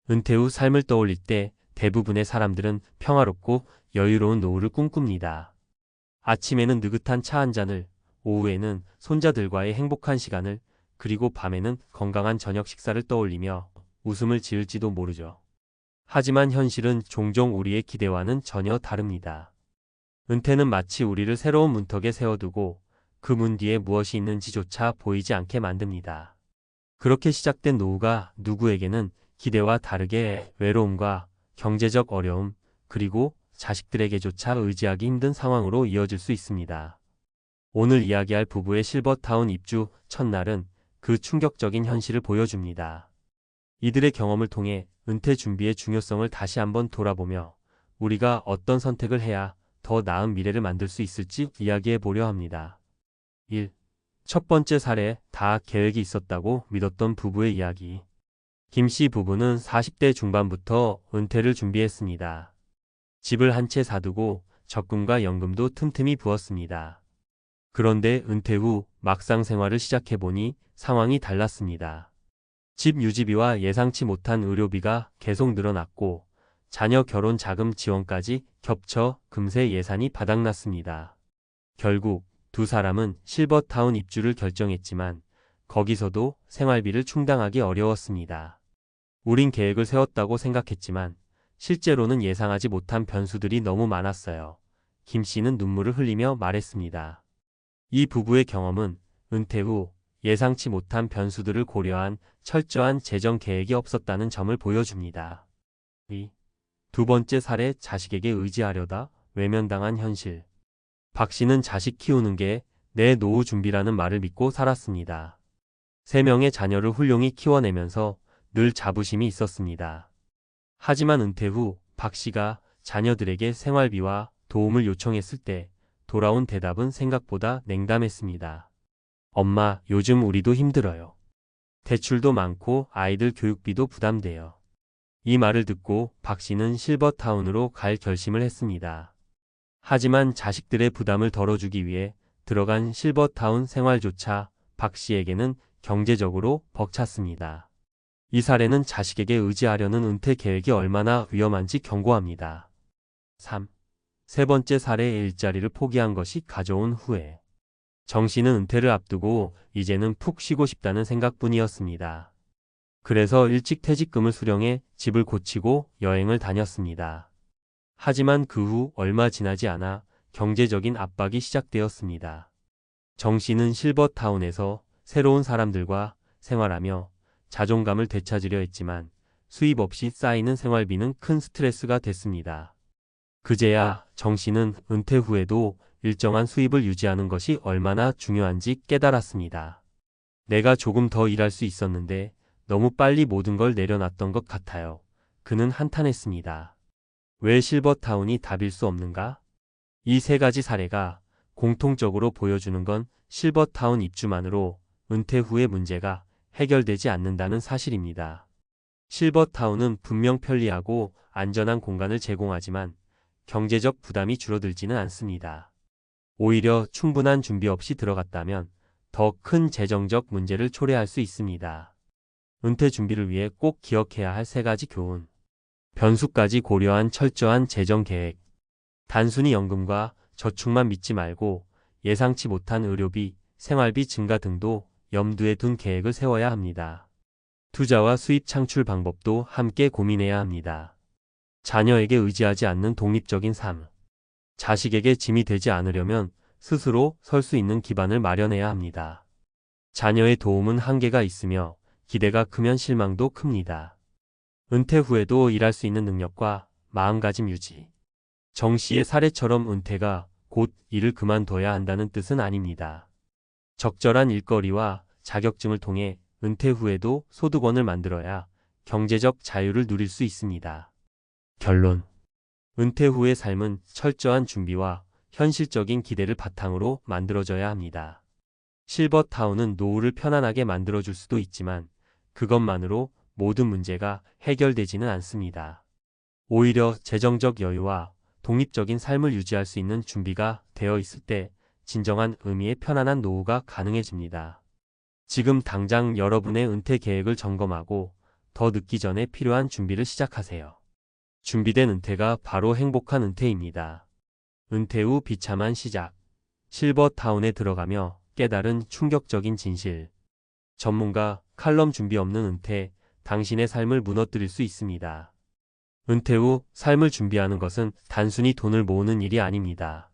은퇴 후 삶을 떠올릴 때 대부분의 사람들은 평화롭고 여유로운 노후를 꿈꿉니다. 아침에는 느긋한 차 한 잔을, 오후에는 손자들과의 행복한 시간을, 그리고 밤에는 건강한 저녁 식사를 떠올리며 웃음을 지을지도 모르죠. 하지만 현실은 종종 우리의 기대와는 전혀 다릅니다. 은퇴는 마치 우리를 새로운 문턱에 세워두고 그 문 뒤에 무엇이 있는지조차 보이지 않게 만듭니다. 그렇게 시작된 노후가 누구에게는 기대와 다르게 외로움과 경제적 어려움, 그리고 자식들에게조차 의지하기 힘든 상황으로 이어질 수 있습니다. 오늘 이야기할 부부의 실버타운 입주 첫날은 그 충격적인 현실을 보여줍니다. 이들의 경험을 통해 은퇴 준비의 중요성을 다시 한번 돌아보며 우리가 어떤 선택을 해야 더 나은 미래를 만들 수 있을지 이야기해 보려 합니다. 1. 첫 번째 사례, 다 계획이 있었다고 믿었던 부부의 이야기. 김 씨 부부는 40대 중반부터 은퇴를 준비했습니다. 집을 한 채 사두고 적금과 연금도 틈틈이 부었습니다. 그런데 은퇴 후 막상 생활을 시작해보니 상황이 달랐습니다. 집 유지비와 예상치 못한 의료비가 계속 늘어났고 자녀 결혼 자금 지원까지 겹쳐 금세 예산이 바닥났습니다. 결국 두 사람은 실버타운 입주를 결정했지만 거기서도 생활비를 충당하기 어려웠습니다. 우린 계획을 세웠다고 생각했지만 실제로는 예상하지 못한 변수들이 너무 많았어요. 김 씨는 눈물을 흘리며 말했습니다. 이 부부의 경험은 은퇴 후 예상치 못한 변수들을 고려한 철저한 재정 계획이 없었다는 점을 보여줍니다. 2. 두 번째 사례, 자식에게 의지하려다 외면당한 현실. 박 씨는 자식 키우는 게 내 노후 준비라는 말을 믿고 살았습니다. 3명의 자녀를 훌륭히 키워내면서 늘 자부심이 있었습니다. 하지만 은퇴 후 박 씨가 자녀들에게 생활비와 도움을 요청했을 때 돌아온 대답은 생각보다 냉담했습니다. 엄마, 요즘 우리도 힘들어요. 대출도 많고 아이들 교육비도 부담돼요. 이 말을 듣고 박 씨는 실버타운으로 갈 결심을 했습니다. 하지만 자식들의 부담을 덜어주기 위해 들어간 실버타운 생활조차 박 씨에게는 경제적으로 벅찼습니다. 이 사례는 자식에게 의지하려는 은퇴 계획이 얼마나 위험한지 경고합니다. 3. 세 번째 사례의 일자리를 포기한 것이 가져온 후회. 정 씨는 은퇴를 앞두고 이제는 푹 쉬고 싶다는 생각뿐이었습니다. 그래서 일찍 퇴직금을 수령해 집을 고치고 여행을 다녔습니다. 하지만 그 후 얼마 지나지 않아 경제적인 압박이 시작되었습니다. 정 씨는 실버타운에서 새로운 사람들과 생활하며 자존감을 되찾으려 했지만 수입 없이 쌓이는 생활비는 큰 스트레스가 됐습니다. 그제야 정 씨는 은퇴 후에도 일정한 수입을 유지하는 것이 얼마나 중요한지 깨달았습니다. 내가 조금 더 일할 수 있었는데 너무 빨리 모든 걸 내려놨던 것 같아요. 그는 한탄했습니다. 왜 실버타운이 답일 수 없는가? 이 3가지 사례가 공통적으로 보여주는 건 실버타운 입주만으로 은퇴 후의 문제가 해결되지 않는다는 사실입니다. 실버타운은 분명 편리하고 안전한 공간을 제공하지만 경제적 부담이 줄어들지는 않습니다. 오히려 충분한 준비 없이 들어갔다면 더 큰 재정적 문제를 초래할 수 있습니다. 은퇴 준비를 위해 꼭 기억해야 할 3가지 교훈. 변수까지 고려한 철저한 재정 계획. 단순히 연금과 저축만 믿지 말고 예상치 못한 의료비, 생활비 증가 등도 염두에 둔 계획을 세워야 합니다. 투자와 수입 창출 방법도 함께 고민해야 합니다. 자녀에게 의지하지 않는 독립적인 삶. 자식에게 짐이 되지 않으려면 스스로 설 수 있는 기반을 마련해야 합니다. 자녀의 도움은 한계가 있으며 기대가 크면 실망도 큽니다. 은퇴 후에도 일할 수 있는 능력과 마음가짐 유지. 정 씨의 사례처럼 은퇴가 곧 일을 그만둬야 한다는 뜻은 아닙니다. 적절한 일거리와 자격증을 통해 은퇴 후에도 소득원을 만들어야 경제적 자유를 누릴 수 있습니다. 결론. 은퇴 후의 삶은 철저한 준비와 현실적인 기대를 바탕으로 만들어져야 합니다. 실버타운은 노후를 편안하게 만들어줄 수도 있지만 그것만으로 모든 문제가 해결되지는 않습니다. 오히려 재정적 여유와 독립적인 삶을 유지할 수 있는 준비가 되어 있을 때 진정한 의미의 편안한 노후가 가능해집니다. 지금 당장 여러분의 은퇴 계획을 점검하고 더 늦기 전에 필요한 준비를 시작하세요. 준비된 은퇴가 바로 행복한 은퇴입니다. 은퇴 후 비참한 시작. 실버타운에 들어가며 깨달은 충격적인 진실. 전문가 칼럼 준비 없는 은퇴, 당신의 삶을 무너뜨릴 수 있습니다. 은퇴 후 삶을 준비하는 것은 단순히 돈을 모으는 일이 아닙니다.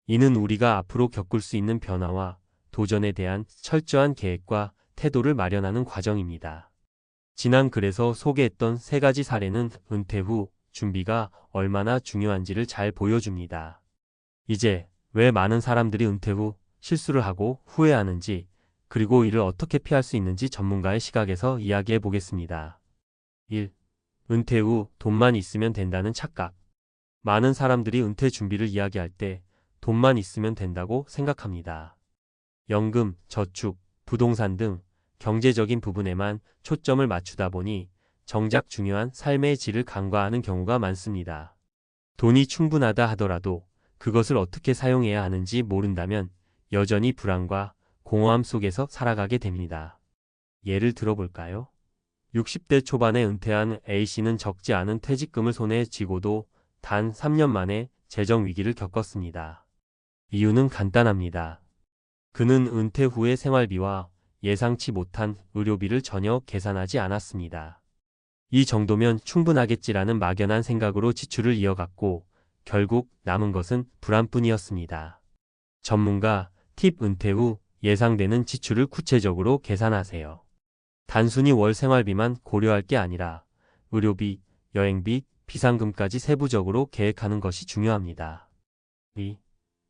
이는 우리가 앞으로 겪을 수 있는 변화와 도전에 대한 철저한 계획과 태도를 마련하는 과정입니다. 지난 글에서 소개했던 3가지 사례는 은퇴 후 준비가 얼마나 중요한지를 잘 보여줍니다. 이제 왜 많은 사람들이 은퇴 후 실수를 하고 후회하는지, 그리고 이를 어떻게 피할 수 있는지 전문가의 시각에서 이야기해 보겠습니다. 1. 은퇴 후 돈만 있으면 된다는 착각. 많은 사람들이 은퇴 준비를 이야기할 때 돈만 있으면 된다고 생각합니다. 연금, 저축, 부동산 등 경제적인 부분에만 초점을 맞추다 보니 정작 중요한 삶의 질을 간과하는 경우가 많습니다. 돈이 충분하다 하더라도 그것을 어떻게 사용해야 하는지 모른다면 여전히 불안과 공허함 속에서 살아가게 됩니다. 예를 들어볼까요? 60대 초반에 은퇴한 A씨는 적지 않은 퇴직금을 손에 쥐고도 단 3년 만에 재정 위기를 겪었습니다. 이유는 간단합니다. 그는 은퇴 후의 생활비와 예상치 못한 의료비를 전혀 계산하지 않았습니다. 이 정도면 충분하겠지라는 막연한 생각으로 지출을 이어갔고 결국 남은 것은 불안뿐이었습니다. 전문가 팁. 은퇴 후 예상되는 지출을 구체적으로 계산하세요. 단순히 월 생활비만 고려할 게 아니라 의료비, 여행비, 비상금까지 세부적으로 계획하는 것이 중요합니다. 2.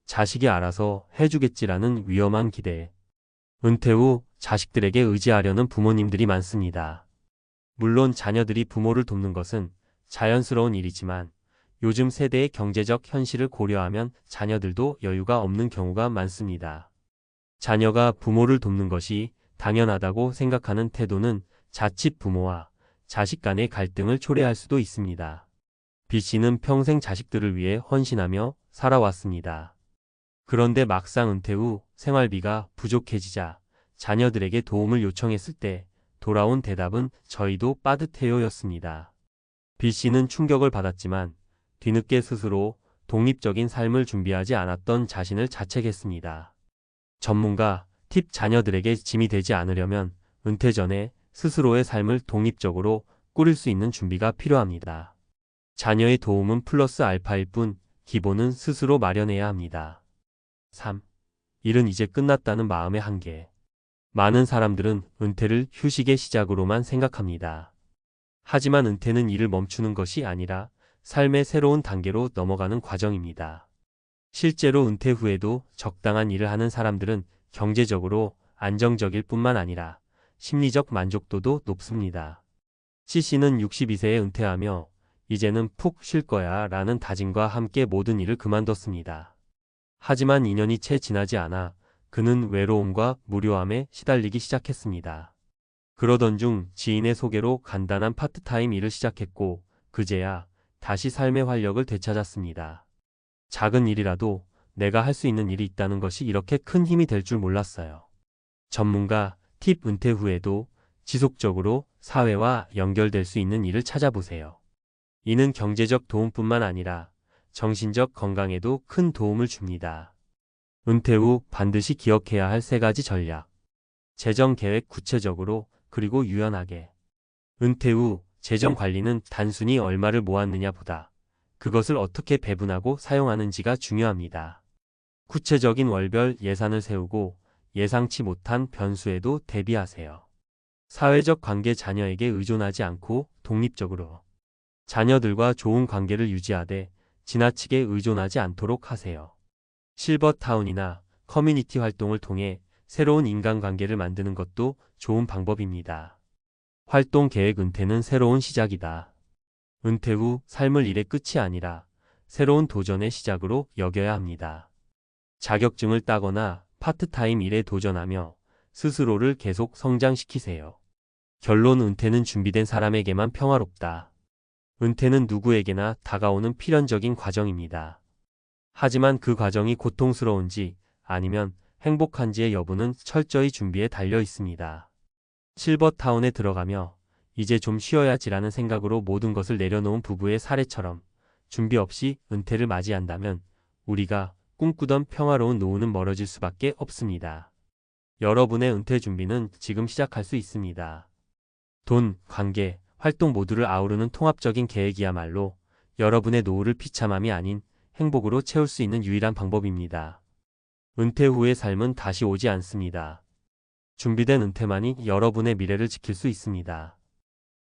자식이 알아서 해주겠지라는 위험한 기대. 은퇴 후 자식들에게 의지하려는 부모님들이 많습니다. 물론 자녀들이 부모를 돕는 것은 자연스러운 일이지만 요즘 세대의 경제적 현실을 고려하면 자녀들도 여유가 없는 경우가 많습니다. 자녀가 부모를 돕는 것이 당연하다고 생각하는 태도는 자칫 부모와 자식 간의 갈등을 초래할 수도 있습니다. B씨는 평생 자식들을 위해 헌신하며 살아왔습니다. 그런데 막상 은퇴 후 생활비가 부족해지자 자녀들에게 도움을 요청했을 때 돌아온 대답은 저희도 빠듯해요였습니다. B씨는 충격을 받았지만 뒤늦게 스스로 독립적인 삶을 준비하지 않았던 자신을 자책했습니다. 전문가 팁. 자녀들에게 짐이 되지 않으려면 은퇴 전에 스스로의 삶을 독립적으로 꾸릴 수 있는 준비가 필요합니다. 자녀의 도움은 플러스 알파일 뿐 기본은 스스로 마련해야 합니다. 3. 일은 이제 끝났다는 마음의 한계. 많은 사람들은 은퇴를 휴식의 시작으로만 생각합니다. 하지만 은퇴는 일을 멈추는 것이 아니라 삶의 새로운 단계로 넘어가는 과정입니다. 실제로 은퇴 후에도 적당한 일을 하는 사람들은 경제적으로 안정적일 뿐만 아니라 심리적 만족도도 높습니다. C씨는 62세에 은퇴하며 이제는 푹 쉴 거야 라는 다짐과 함께 모든 일을 그만뒀습니다. 하지만 2년이 채 지나지 않아 그는 외로움과 무료함에 시달리기 시작했습니다. 그러던 중 지인의 소개로 간단한 파트타임 일을 시작했고 그제야 다시 삶의 활력을 되찾았습니다. 작은 일이라도 내가 할 수 있는 일이 있다는 것이 이렇게 큰 힘이 될 줄 몰랐어요. 전문가 팁. 은퇴 후에도 지속적으로 사회와 연결될 수 있는 일을 찾아보세요. 이는 경제적 도움뿐만 아니라 정신적 건강에도 큰 도움을 줍니다. 은퇴 후 반드시 기억해야 할 3가지 전략. 재정 계획. 구체적으로 그리고 유연하게. 은퇴 후 재정 관리는 단순히 얼마를 모았느냐 보다 그것을 어떻게 배분하고 사용하는지가 중요합니다. 구체적인 월별 예산을 세우고 예상치 못한 변수에도 대비하세요. 사회적 관계. 자녀에게 의존하지 않고 독립적으로. 자녀들과 좋은 관계를 유지하되 지나치게 의존하지 않도록 하세요. 실버타운이나 커뮤니티 활동을 통해 새로운 인간관계를 만드는 것도 좋은 방법입니다. 활동 계획. 은퇴는 새로운 시작이다. 은퇴 후 삶을 일의 끝이 아니라 새로운 도전의 시작으로 여겨야 합니다. 자격증을 따거나 파트타임 일에 도전하며 스스로를 계속 성장시키세요. 결론. 은퇴는 준비된 사람에게만 평화롭다. 은퇴는 누구에게나 다가오는 필연적인 과정입니다. 하지만 그 과정이 고통스러운지 아니면 행복한지의 여부는 철저히 준비에 달려 있습니다. 실버타운에 들어가며 이제 좀 쉬어야지라는 생각으로 모든 것을 내려놓은 부부의 사례처럼 준비 없이 은퇴를 맞이한다면 우리가 꿈꾸던 평화로운 노후는 멀어질 수밖에 없습니다. 여러분의 은퇴 준비는 지금 시작할 수 있습니다. 돈, 관계, 활동 모두를 아우르는 통합적인 계획이야말로 여러분의 노후를 비참함이 아닌 행복으로 채울 수 있는 유일한 방법입니다. 은퇴 후의 삶은 다시 오지 않습니다. 준비된 은퇴만이 여러분의 미래를 지킬 수 있습니다.